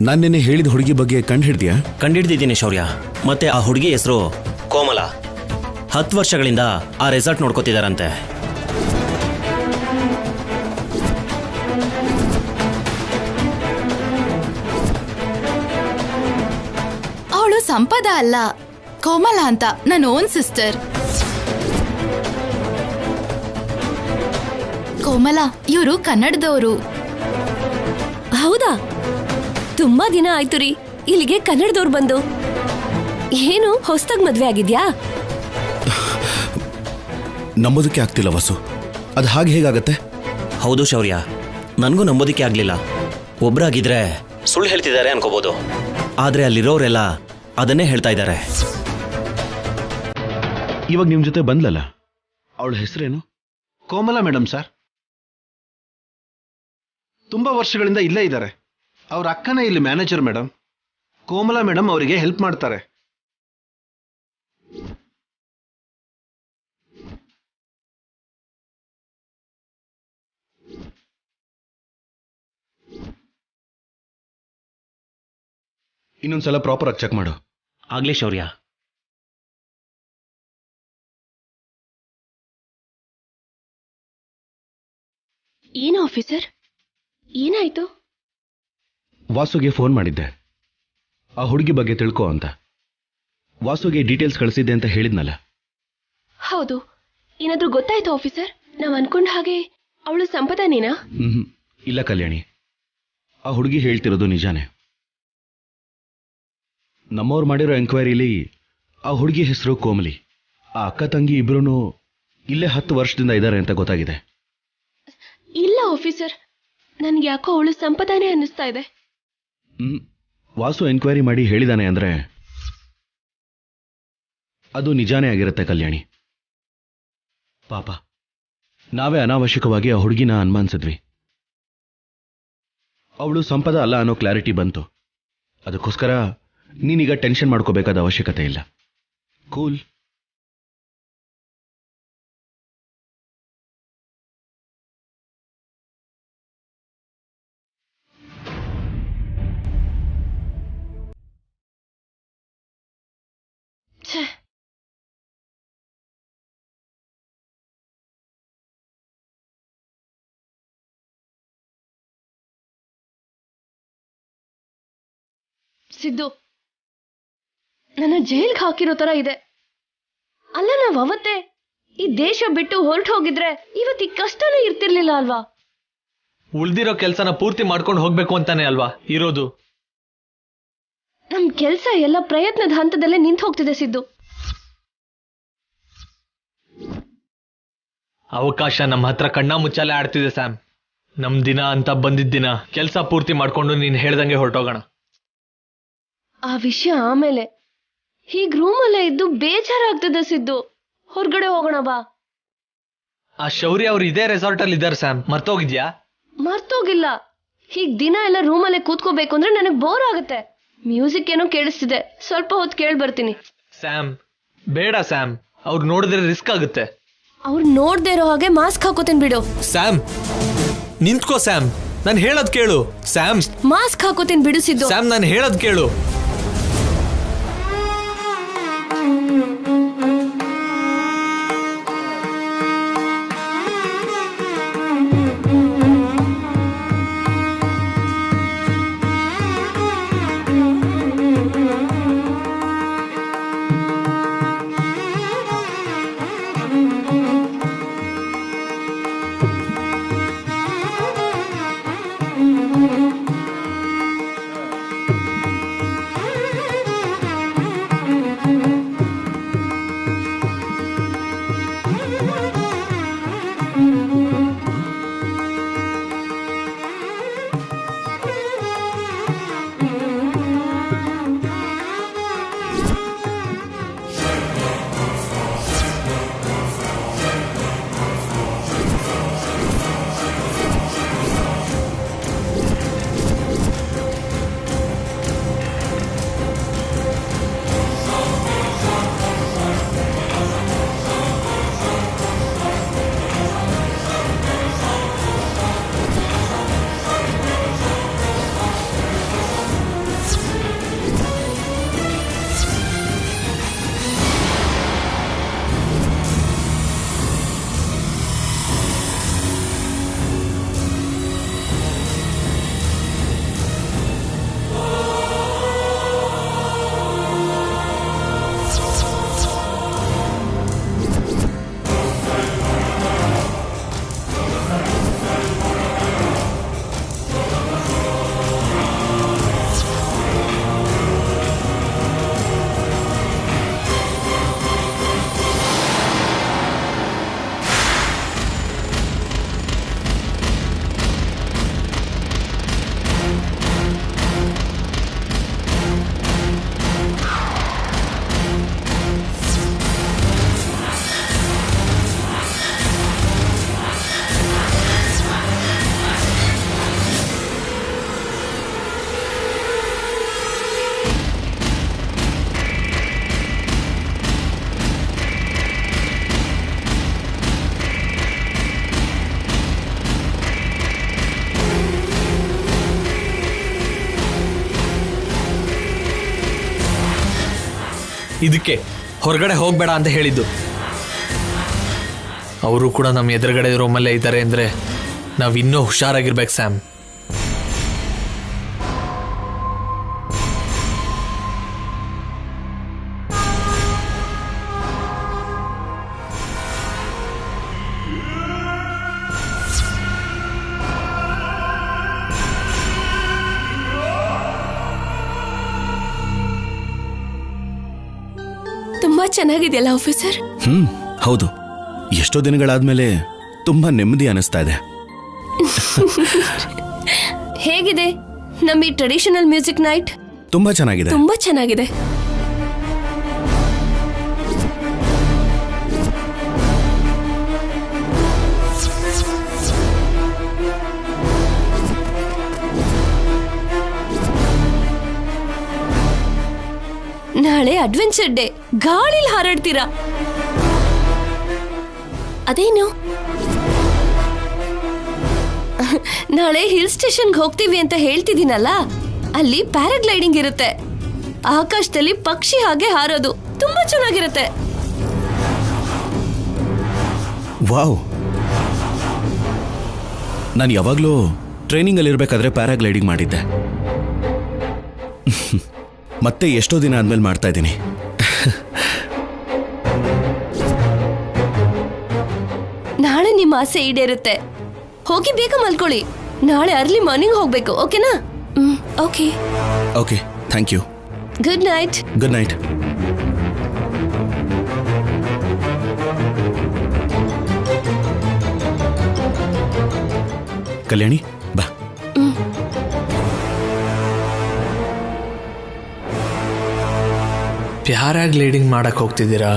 ನಾನು ನಿನ್ನೆ ಹೇಳಿದ ಹುಡುಗಿ ಬಗ್ಗೆ ಕಂಡುಹಿಡ್ದ್ಯಾ? ಕಂಡಿಡ್ದಿದ್ದೀನಿ ಶೌರ್ಯ. ಮತ್ತೆ ಆ ಹುಡುಗಿ ಹೆಸರು ಕೋಮಲ. 10 ವರ್ಷಗಳಿಂದ ಆ ರೆಸಾರ್ಟ್ ನೋಡ್ಕೋತಿದಾರಂತೆ. ಅವಳು ಸಂಪದ ಅಲ್ಲ, ಕೋಮಲ ಅಂತ, ನನ್ನ ಓನ್ ಸಿಸ್ಟರ್. ಕೋಮಲ ಇವರು ಕನ್ನಡದವರು. ಹೌದಾ? ತುಂಬಾ ದಿನ ಆಯ್ತು ರೀ ಇಲ್ಲಿಗೆ ಕನ್ನಡದವ್ರು ಬಂದು. ಏನು ಹೊಸದಾಗಿ ಮದ್ವೆ ಆಗಿದ್ಯಾ? ನಂಬೋದಕ್ಕೆ ಆಗ್ತಿಲ್ಲ ವಸು. ಅದು ಹಾಗೆ ಹೇಗಾಗತ್ತೆ? ಹೌದು ಶೌರ್ಯ, ನನಗೂ ನಂಬೋದಿಕ್ಕೆ ಆಗ್ಲಿಲ್ಲ. ಒಬ್ರಾಗಿದ್ರೆ ಸುಳ್ಳು ಹೇಳ್ತಿದ್ದಾರೆ ಅನ್ಕೋಬಹುದು, ಆದ್ರೆ ಅಲ್ಲಿರೋರೆಲ್ಲ ಅದನ್ನೇ ಹೇಳ್ತಾ ಇದ್ದಾರೆ. ಇವಾಗ ನಿಮ್ ಜೊತೆ ಬಂದ್ಲಲ್ಲ, ಅವಳ ಹೆಸರೇನು? ಕೋಮಲ ಮೇಡಮ್ ಸರ್. ತುಂಬಾ ವರ್ಷಗಳಿಂದ ಇಲ್ಲೇ ಇದ್ದಾರೆ. ಅವ್ರ ಅಕ್ಕನೇ ಇಲ್ಲಿ ಮ್ಯಾನೇಜರ್ ಮೇಡಮ್. ಕೋಮಲ ಮೇಡಮ್ ಅವರಿಗೆ ಹೆಲ್ಪ್ ಮಾಡ್ತಾರೆ. ಇನ್ನೊಂದ್ಸಲ ಪ್ರಾಪರ್ ಆಗಿ ಚೆಕ್ ಮಾಡು. ಆಗ್ಲಿ ಶೌರ್ಯ. ಏನು ಆಫೀಸರ್, ಏನಾಯ್ತು? ವಾಸುಗೆ ಫೋನ್ ಮಾಡಿದ್ದೆ, ಆ ಹುಡುಗಿ ಬಗ್ಗೆ ತಿಳ್ಕೊ ಅಂತ. ವಾಸುಗೆ ಡೀಟೇಲ್ಸ್ ಕಳಿಸಿದ್ದೆ ಅಂತ ಹೇಳಿದ್ನಲ್ಲ. ಹೌದು, ಏನಾದ್ರೂ ಗೊತ್ತಾಯ್ತು ಆಫೀಸರ್? ನಾವ್ ಅನ್ಕೊಂಡ ಹಾಗೆ ಅವಳು ಸಂಪದಾನೇನಾ? ಇಲ್ಲ ಕಲ್ಯಾಣಿ, ಆ ಹುಡುಗಿ ಹೇಳ್ತಿರೋದು ನಿಜಾನೇ. ನಮ್ಮವ್ರು ಮಾಡಿರೋ ಎಂಕ್ವೈರಿಲಿ ಆ ಹುಡುಗಿ ಹೆಸರು ಕೋಮಲಿ. ಆ ಅಕ್ಕ ತಂಗಿ ಇಬ್ರು ಇಲ್ಲೇ 10 ವರ್ಷದಿಂದ ಇದ್ದಾರೆ ಅಂತ ಗೊತ್ತಾಗಿದೆ. ಇಲ್ಲ ಆಫೀಸರ್, ನನ್ಗೆ ಯಾಕೋ ಅವಳು ಸಂಪದಾನೇ ಅನ್ನಿಸ್ತಾ ಇದೆ. ವಾಸು ಎಂಕ್ವೈರಿ ಮಾಡಿ ಹೇಳಿದಾನೆ ಅಂದ್ರೆ ಅದು ನಿಜಾನೇ ಆಗಿರುತ್ತೆ ಕಲ್ಯಾಣಿ. ಪಾಪ, ನಾವೇ ಅನಾವಶ್ಯಕವಾಗಿ ಆ ಹುಡುಗಿನ ಅನುಮಾನಿಸಿದ್ವಿ. ಅವಳು ಸಂಪದ ಅಲ್ಲ ಅನ್ನೋ ಕ್ಲಾರಿಟಿ ಬಂತು. ಅದಕ್ಕೋಸ್ಕರ ನೀನೀಗ ಟೆನ್ಷನ್ ಮಾಡ್ಕೋಬೇಕಾದ ಅವಶ್ಯಕತೆ ಇಲ್ಲ. ಕೂಲ್. ಸಿದ್ದು, ನನ್ನ ಜೈಲ್ಗೆ ಹಾಕಿರೋ ತರ ಇದೆ. ಅಲ್ಲ, ನಾವ್ ಅವತ್ತೇ ಈ ದೇಶ ಬಿಟ್ಟು ಹೊರಟು ಹೋಗಿದ್ರೆ ಇವತ್ತು ಈ ಕಷ್ಟನೇ ಇರ್ತಿರ್ಲಿಲ್ಲ ಅಲ್ವಾ? ಉಳ್ದಿರೋ ಕೆಲ್ಸನ ಪೂರ್ತಿ ಮಾಡ್ಕೊಂಡು ಹೋಗ್ಬೇಕು ಅಂತಾನೆ ಅಲ್ವಾ ಇರೋದು. ನಮ್ ಕೆಲ್ಸ ಎಲ್ಲ ಪ್ರಯತ್ನದ ಹಂತದಲ್ಲೇ ನಿಂತು ಹೋಗ್ತಿದೆ ಸಿದ್ದು. ಅವಕಾಶ ನಮ್ಮ ಹತ್ರ ಕಣ್ಣಾ ಮುಚ್ಚಾಲೆ ಆಡ್ತಿದೆ ಸ್ಯಾಮ್. ನಮ್ ದಿನ ಅಂತ ಬಂದಿದ್ದ ದಿನ ಕೆಲ್ಸ ಪೂರ್ತಿ ಮಾಡ್ಕೊಂಡು ನೀನ್ ಹೇಳ್ದಂಗೆ ಹೊರಟೋಗೋಣ. ಆ ವಿಷಯ ಆಮೇಲೆ. ಹೀಗ್ ರೂಮಲ್ಲೇ ಇದ್ದು ಬೇಜಾರಾಗ್ತದೆ ಸಿದ್ದು. ಹೊರಗಡೆ ಹೋಗೋಣ ಬಾ. ಆ ಶೌರ್ಯ ಅವ್ರು ಇದೇ ರೆಸಾರ್ಟ್ ಅಲ್ಲಿ ಇದ್ದಾರೆ ಸ್ಯಾಮ್, ಮರ್ತೋಗಿದ್ಯಾ? ಮರ್ತೋಗಿಲ್ಲ. ಹೀಗ್ ದಿನ ಎಲ್ಲ ರೂಮಲ್ಲೇ ಕೂತ್ಕೋಬೇಕು ಅಂದ್ರೆ ನನಗ್ ಬೋರ್ ಆಗುತ್ತೆ. ಮ್ಯೂಸಿಕ್ ಏನೋ ಕೇಳಿಸ್ತಿದೆ, ಸ್ವಲ್ಪ ಹೊತ್ತು ಕೇಳಿ ಬರ್ತೀನಿ. ಸ್ಯಾಮ್, ಬೇಡ ಸ್ಯಾಮ್, ಅವ್ರು ನೋಡಿದ್ರೆ ರಿಸ್ಕ್ ಆಗುತ್ತೆ. ಅವ್ರು ನೋಡ್ದೇ ಇರೋ ಹಾಗೆ ಮಾಸ್ಕ್ ಹಾಕೋತೀನಿ ಬಿಡು. ಸ್ಯಾಮ್ ನಿಂತ್ಕೋ ಸ್ಯಾಮ್, ನಾನು ಹೇಳೋದ್ ಕೇಳು. ಸ್ಯಾಮ್, ಮಾಸ್ಕ್ ಹಾಕೋತೀನಿ ಬಿಡು ಸಿದ್ದು. ಸ್ಯಾಮ್ ನಾನು ಹೇಳೋದ್ ಕೇಳು. ಇದಕ್ಕೆ ಹೊರಗಡೆ ಹೋಗ್ಬೇಡ ಅಂತ ಹೇಳಿದ್ದು. ಅವರು ಕೂಡ ನಮ್ಮ ಎದುರುಗಡೆ ರೂಮಲ್ಲೇ ಇದ್ದಾರೆ ಅಂದರೆ ನಾವು ಇನ್ನೂ ಹುಷಾರಾಗಿರ್ಬೇಕು ಸ್ಯಾಮ್. ತುಂಬಾ ಚೆನ್ನಾಗಿದೆಯಲ್ಲ ಆಫೀಸರ್? ಹೌದು. ಎಷ್ಟೋ ದಿನಗಳಾದ್ಮೇಲೆ ತುಂಬಾ ನೆಮ್ಮದಿ ಅನಿಸ್ತಾ ಇದೆ. ಹೇಗಿದೆ ನಮ್ಮ ಈ ಟ್ರೆಡಿಷನಲ್ ಮ್ಯೂಸಿಕ್ ನೈಟ್? ತುಂಬಾ ಚೆನ್ನಾಗಿದೆ. ತುಂಬಾ ಚೆನ್ನಾಗಿದೆ. ನಾಳೆ ಅಡ್ವೆಂಚರ್ ಡೇ, ಗಾಳಿಲಿ ಹಾರಾಡ್ತೀರಾ. ಅದೇನು, ನಾಳೆ ಹಿಲ್ ಸ್ಟೇಷನ್ಗೆ ಹೋಗ್ತೀವಿ ಅಂತ ಹೇಳ್ತಿದ್ದೀನಲ್ಲ, ಅಲ್ಲಿ ಪ್ಯಾರಾಗ್ಲೈಡಿಂಗ್ ಇರುತ್ತೆ. ಆಕಾಶದಲ್ಲಿ ಪಕ್ಷಿ ಹಾಗೆ ಹಾರೋದು ತುಂಬಾ ಚೆನ್ನಾಗಿರುತ್ತೆ. ವಾವ್, ನಾನು ಯಾವಾಗಲೂ ಟ್ರೈನಿಂಗಲ್ಲಿ ಇರಬೇಕಾದ್ರೆ ಪ್ಯಾರಾಗ್ಲೈಡಿಂಗ್ ಮಾಡಿದ್ದೆ. ಮತ್ತೆ ಎಷ್ಟೋ ದಿನ ಆದ್ಮೇಲೆ ಮಾಡ್ತಾ ಇದ್ದೀನಿ. ನಾಳೆ ನಿಮ್ಮ ಆಸೆ ಈಡೇರುತ್ತೆ. ಹೋಗಿ ಬೇಗ ಮಲ್ಕೊಳ್ಳಿ. ನಾಳೆ ಅರ್ಲಿ ಮಾರ್ನಿಂಗ್ ಹೋಗ್ಬೇಕು. ಓಕೆನಾ? Okay. Okay, thank you. Good night. Good night. Kalyani ಬಾ. ಪ್ಯಾರಾಗ್ಲೈಡಿಂಗ್ ಮಾಡಕ್ ಹೋಗ್ತಿದ್ದೀರಾ?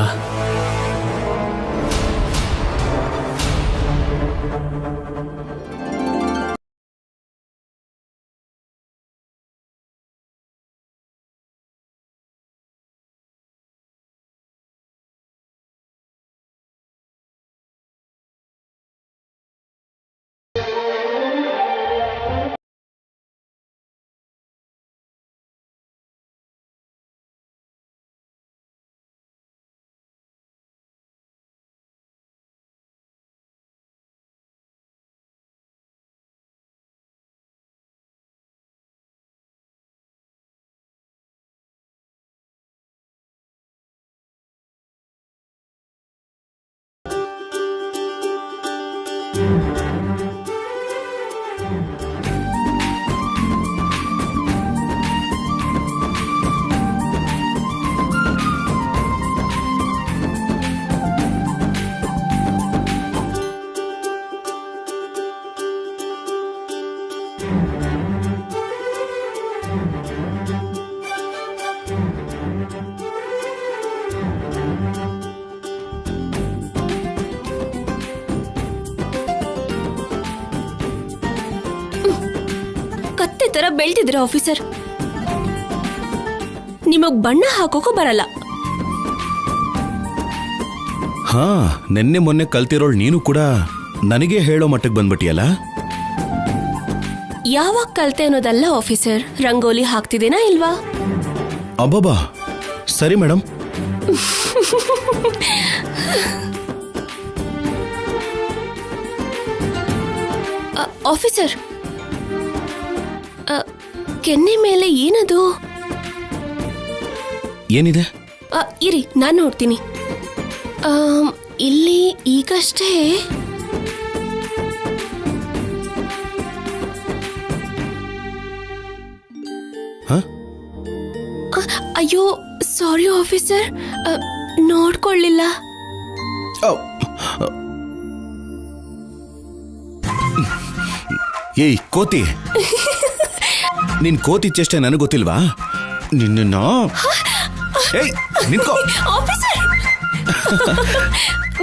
ಕತ್ತೆ ತರ ಬೆಳ್ತಿದ್ರ ಆಫೀಸರ್. ನಿಮಗ್ ಬಣ್ಣ ಹಾಕೋಕೋ ಬರಲ್ಲ. ಹಾ, ನೆನ್ನೆ ಮೊನ್ನೆ ಕಲ್ತಿರೋಳು ನೀನು ಕೂಡ ನನಗೆ ಹೇಳೋ ಮಟ್ಟಕ್ಕೆ ಬಂದ್ಬಿಟ್ಟಿಯಲ್ಲ. ಯಾವಾಗ ಕಲ್ತೆ ಅನ್ನೋದಲ್ಲ ಆಫೀಸರ್, ರಂಗೋಲಿ ಹಾಕ್ತಿದ್ದೇನಾ ಇಲ್ವಾ? ಅಬ್ಬಬ್ಬಾ, ಸರಿ ಮೇಡಮ್. ಆಫೀಸರ್, ಕೆನ್ನೆ ಮೇಲೆ ಏನದು? ಏನಿದೆ? ಇರಿ, ನಾನು ನೋಡ್ತೀನಿ. ಇಲ್ಲಿ ಈಗಷ್ಟೇ ಅಯ್ಯೋ ಸಾರಿ ಆಫೀಸರ್, ನೋಡ್ಕೊಳ್ಳಿಲ್ಲ. ಏಯ್ ಕೋತಿ, ನಿನ್ ಕೋತಿ ಚೇಷ್ಟೆ ನನಗೆ ಗೊತ್ತಿಲ್ವಾ? ನಿನ್ನ ಏಯ್ ನಿನ್ಕೋ. ಆಫೀಸರ್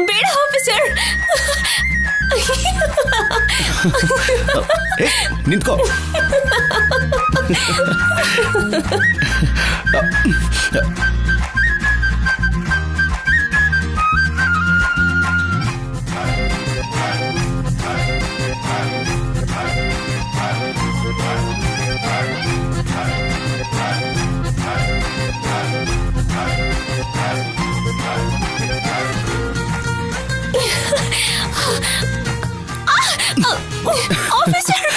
ಬೇಡ ಆಫೀಸರ್. ನಿಂತ್ಕೋ. ಆಫೀಸರ್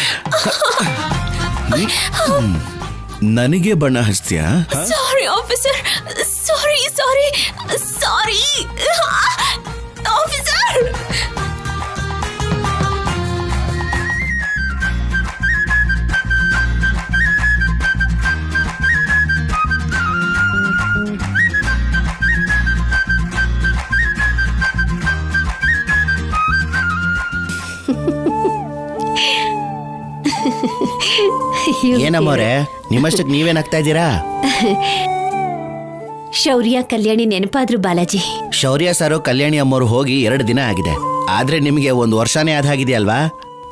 ನನಗೆ ಬಣ್ಣ ಹಚ್ತೀಯಾ? ಸಾರಿ ಆಫೀಸರ್, ಸಾರಿ ಸಾರಿ ಸಾರಿ ಆಫೀಸರ್. ಏನಮ್ಮವ್ರೆ, ನಿಮ್ಮಷ್ಟಕ್ಕೆ ನೀವೇನಾಗ್ತಾ ಇದ್ದೀರಾ? ಶೌರ್ಯ ಕಲ್ಯಾಣಿ ನೆನಪಾದ್ರು ಬಾಲಾಜಿ. ಶೌರ್ಯ ಸಾರು ಕಲ್ಯಾಣಿ ಅಮ್ಮವ್ರು ಹೋಗಿ 2 ದಿನ ಆಗಿದೆ. ಆದ್ರೆ ನಿಮಗೆ 1 ವರ್ಷನೇ ಆದಾಗಿದೆಯಲ್ವಾ?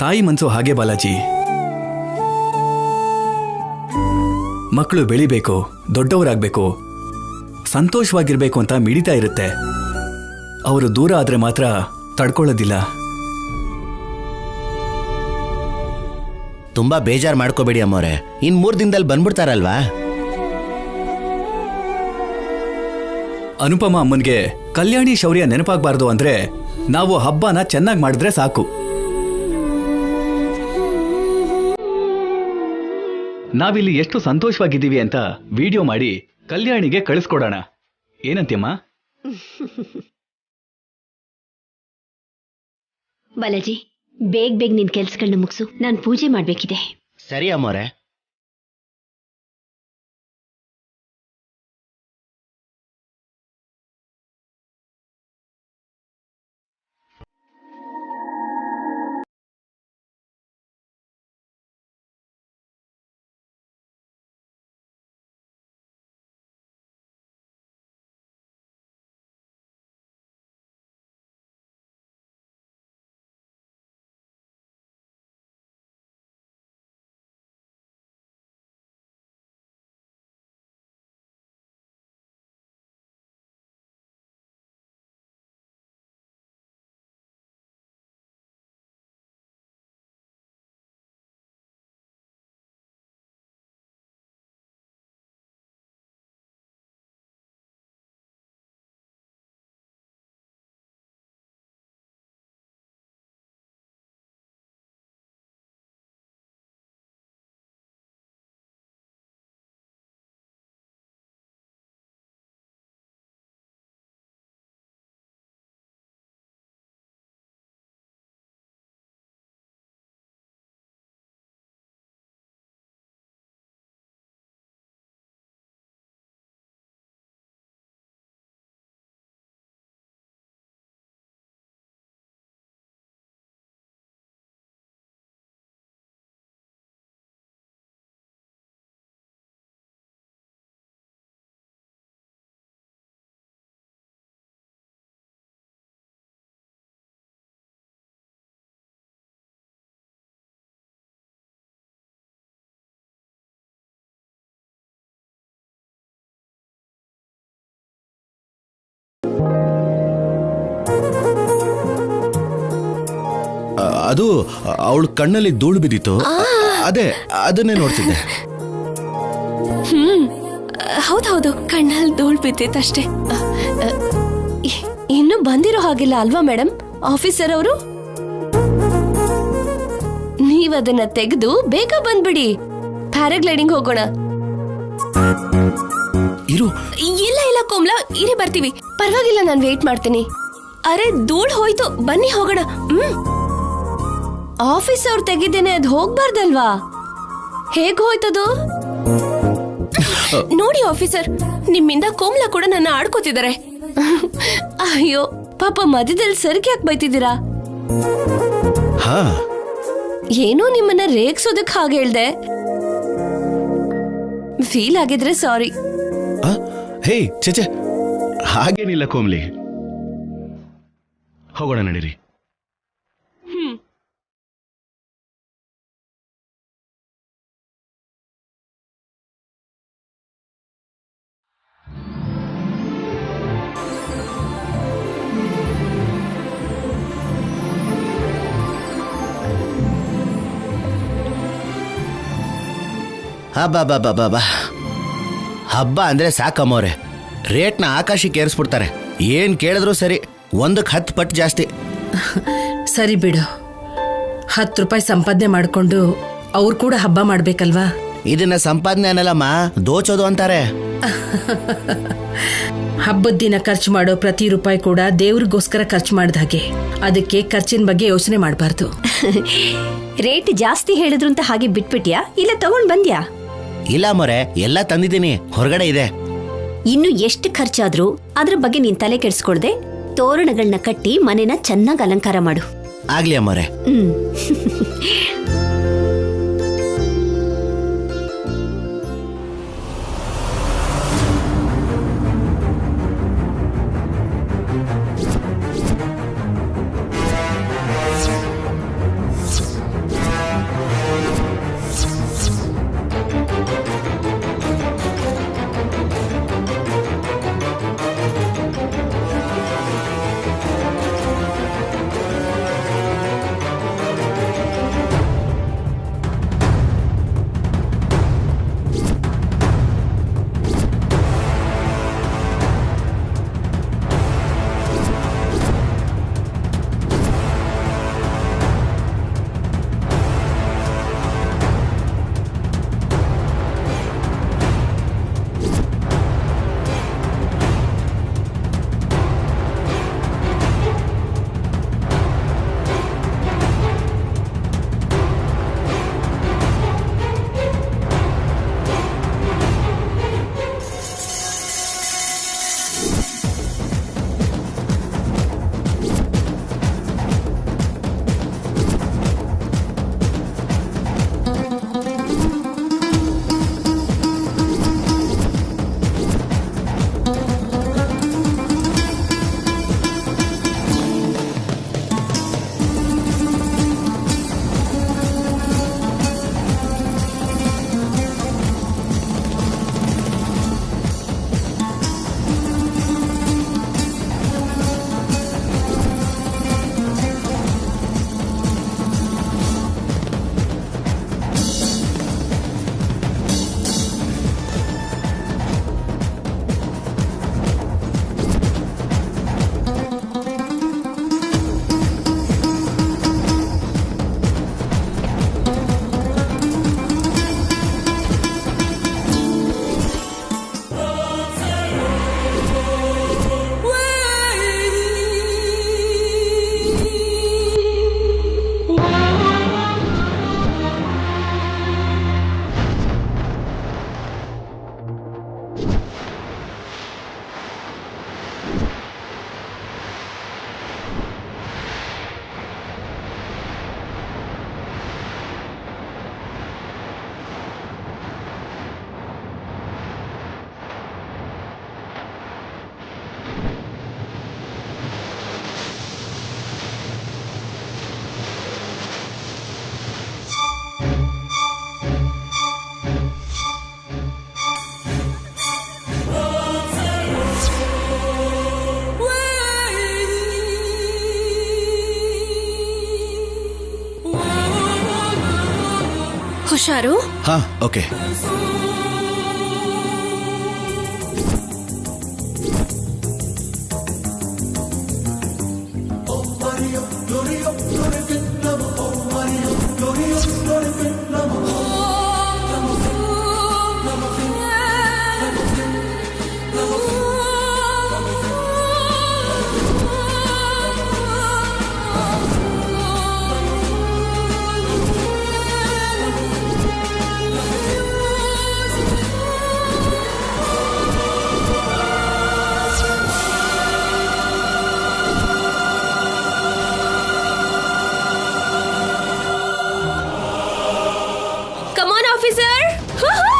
ತಾಯಿ ಮನ್ಸು ಹಾಗೆ ಬಾಲಾಜಿ. ಮಕ್ಕಳು ಬೆಳಿಬೇಕು, ದೊಡ್ಡವರಾಗಬೇಕು, ಸಂತೋಷವಾಗಿರ್ಬೇಕು ಅಂತ ಮಿಡಿತಾ ಇರುತ್ತೆ. ಅವರು ದೂರ ಆದ್ರೆ ಮಾತ್ರ ತಡ್ಕೊಳ್ಳೋದಿಲ್ಲ. ತುಂಬಾ ಬೇಜಾರು ಮಾಡ್ಕೋಬೇಡಿ ಅಮ್ಮವ್ರೆ, ಇನ್ 3 ದಿನದಲ್ಲಿ ಬಂದ್ಬಿಡ್ತಾರಲ್ವಾ? ಅನುಪಮ ಅಮ್ಮನ್ಗೆ ಕಲ್ಯಾಣಿ ಶೌರ್ಯ ನೆನಪಾಗಬಾರ್ದು ಅಂದ್ರೆ ನಾವು ಹಬ್ಬನ ಚೆನ್ನಾಗಿ ಮಾಡಿದ್ರೆ ಸಾಕು. ನಾವಿಲ್ಲಿ ಎಷ್ಟು ಸಂತೋಷವಾಗಿದ್ದೀವಿ ಅಂತ ವಿಡಿಯೋ ಮಾಡಿ ಕಲ್ಯಾಣಿಗೆ ಕಳಿಸ್ಕೊಡೋಣ. ಏನಂತೀಯಮ್ಮ? ಬಾಲಾಜಿ, ಬೇಗ ಬೇಗ ನಿನ್ ಕೆಲ್ಸಗಳನ್ನ ಮುಗಿಸು, ನಾನು ಪೂಜೆ ಮಾಡ್ಬೇಕಿದೆ. ಸರಿ ಅಮ್ಮವ್ರೆ. ಅದು ಅವಳ ಕಣ್ಣಲ್ಲಿ ಧೂಳು ಬಿದ್ದಿತ್ತು, ಅದೇ ಅದನ್ನೇ ನೋಡ್ತಿದ್ದೆ. ಹೌದೌದು, ಕಣ್ಣಲ್ಲಿ ಧೂಳು ಬಿದ್ದಿತ್ತಷ್ಟೇ. ಇನ್ನು ಬಂದಿರೋ ಹಾಗಿಲ್ಲ ಅಲ್ವಾ ಮೇಡಮ್ ಆಫೀಸರ್ ಅವರು? ನೀವದನ್ನ ತೆಗೆದು ಬೇಗ ಬಂದ್ಬಿಡಿ, ಪ್ಯಾರಾಗ್ಲೈಡಿಂಗ್ ಹೋಗೋಣ. ಇರು. ಇಲ್ಲ ಇಲ್ಲ ಕೋಮ್ಲಾ, ಇರಿ ಬರ್ತೀವಿ. ಪರವಾಗಿಲ್ಲ, ನಾನು ವೇಟ್ ಮಾಡ್ತೀನಿ. ಅರೆ ಧೂಳ್ ಹೋಯ್ತು, ಬನ್ನಿ ಹೋಗೋಣ. ಆಫೀಸ್ ಅವ್ರು ತೆಗಿದ್ದೇನೆ, ಅದು ಹೋಗ್ಬಾರ್ದಲ್ವಾ? ಹೇಗ್ ಹೋಯ್ತದು? ನೋಡಿ ಆಫೀಸರ್, ನಿಮ್ಮಿಂದ ಕೋಮ್ಲಾ ಕೂಡ ನನ್ನ ಆಡ್ಕೋತಿದ್ದಾರೆ. ಅಯ್ಯೋ ಪಾಪ, ಮಧ್ಯದಲ್ಲಿ ಸರಿಗೆ ಯಾಕೆ ಬೈತಿದ್ದೀರಾ? ಏನೋ ನಿಮ್ಮನ್ನ ರೇಗ್ಸೋದಕ್ ಹಾಗೆ ಹೇಳ್ದೆ. ಫೀಲ್ ಆಗಿದ್ರೆ ಸಾರಿ. ಹೇ ಚೇಚೆ, ಹಾಗೇನಿಲ್ಲ ಕೋಮ್ಲಿ, ಹೋಗೋಣ ನಡೀರಿ. ಹಬ್ಬ ಹಬ್ಬ ಅಂದ್ರೆ ಸಾಕಮ್ಮವ್ರೆ, ರೇಟ್ನ ಆಕಾಶಕ್ಕೆ ಏರಿಸ್ಬಿಡ್ತಾರೆ. ಏನ್ ಕೇಳಿದ್ರು ಸರಿ, 1ಕ್ಕೆ 10 ಪಟ್ಟು ಜಾಸ್ತಿ. ಸರಿ ಬಿಡು, ₹10 ಸಂಪಾದನೆ ಮಾಡ್ಕೊಂಡು ಅವ್ರು ಕೂಡ ಹಬ್ಬ ಮಾಡ್ಬೇಕಲ್ವಾ? ಇದನ್ನ ಸಂಪಾದನೆ ಅನ್ನಲ್ಲಮ್ಮ, ದೋಚೋದು ಅಂತಾರೆ. ಹಬ್ಬದ ದಿನ ಖರ್ಚು ಮಾಡೋ ಪ್ರತಿ ರೂಪಾಯಿ ಕೂಡ ದೇವ್ರಿಗೋಸ್ಕರ ಖರ್ಚು ಮಾಡಿದ ಹಾಗೆ. ಅದಕ್ಕೆ ಖರ್ಚಿನ ಬಗ್ಗೆ ಯೋಚನೆ ಮಾಡಬಾರ್ದು. ರೇಟ್ ಜಾಸ್ತಿ ಹೇಳಿದ್ರು ಅಂತ ಹಾಗೆ ಬಿಟ್ಬಿಟ್ಯಾ, ಇಲ್ಲ ತಗೊಂಡ್ ಬಂದ್ಯಾ? ಇಲ್ಲ ಮೊರೆ, ಎಲ್ಲ ತಂದಿದ್ದೀನಿ, ಹೊರಗಡೆ ಇದೆ. ಇನ್ನು ಎಷ್ಟು ಖರ್ಚಾದ್ರೂ ಅದ್ರ ಬಗ್ಗೆ ನೀನ್ ತಲೆ ಕೆಡಿಸ್ಕೊಳ್ದೆ ತೋರಣಗಳನ್ನ ಕಟ್ಟಿ ಮನೆನ ಚೆನ್ನಾಗಿ ಅಲಂಕಾರ ಮಾಡು. ಆಗ್ಲಿ ಅಮ್ಮರೆ. ಹುಷಾರು. ಹಾ, ಓಕೆ. Come on, officer.